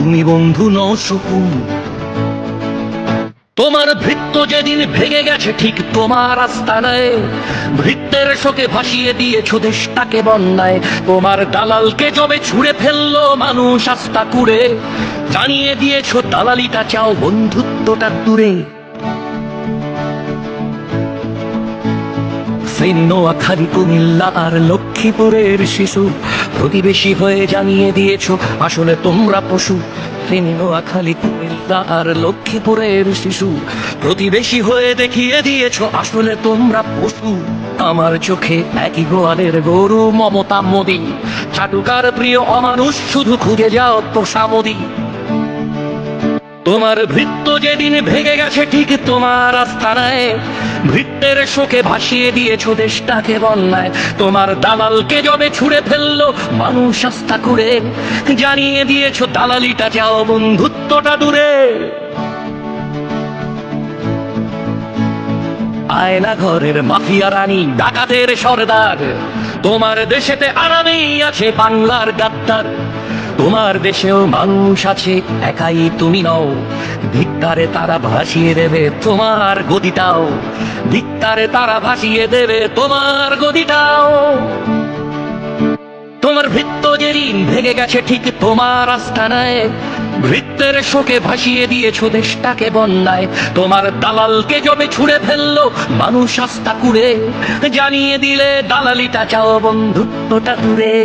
তুমি বন্ধু নও শকুন। তোমার ভৃত্য যেদিন ভেঙে গেছে ঠিক তোমার আস্তানায়, ভৃত্যের শোকে ভাসিয়ে দিয়েছো দেশটাকে বন্যায়। তোমার দালালকে জবে ছুঁড়ে ফেললো মানুষ আস্থা কুড়ে, জানিয়ে দিয়েছো দালালিটা চাও বন্ধুত্বটা দূরে। নোয়াখালী, কুমিল্লা আর লক্ষ্মীপুরের শিশু প্রতিবেশী হয়ে জানিয়ে দিয়েছো আসলে তোমরা পশু। নোয়াখালী, কুমিল্লা আর লক্ষ্মীপুরের শিশু প্রতিবেশী হয়ে দেখিয়ে দিয়েছো আসলে তোমরা পশু। আমার চোখে একই গোয়ালের গরু মমতা মোদী, চাটুকার প্রিয় অমানুষ শুধু খুঁজে যাও তোষামোদী। তোমার ভৃত্য যেদিন ভেঙে গেছে ঠিক তোমার আস্তানায়, ভৃত্যের শোকে ভাসিয়ে দিয়েছো দেশটাকে বন্যায়। তোমার দালালকে জবে ছুঁড়ে ফেললো মানুষ আস্থা করে, জানিয়ে দিয়েছো দালালিটা চাও বন্ধুত্বটা দূরে। আয়না ঘরের মাফিয়া রানী, ডাকাতের সর্দার, তোমার দেশেতে আরামেই আছে বাংলার গাদ্দার। তোমার দেশেও মানুষ আছে, একাই তুমি নও, ধিক্কারে তারা ভাসিয়ে দেবে তোমার গদিটাও, ধিক্কারে তারা ভাসিয়ে দেবে তোমার গদিটাও। তোমার ভৃত্য যেদিন ভেঙে গেছে ঠিক তোমার আস্তানায়, ভৃত্যের শোকে ভাসিয়ে দিয়েছো দেশটাকে বন্যায়। তোমার দালালকে জবে ছুঁড়ে ফেললো মানুষ আস্থা কুড়ে, জানিয়ে দিলে দালালিটা চাও বন্ধুত্বটা দূরে।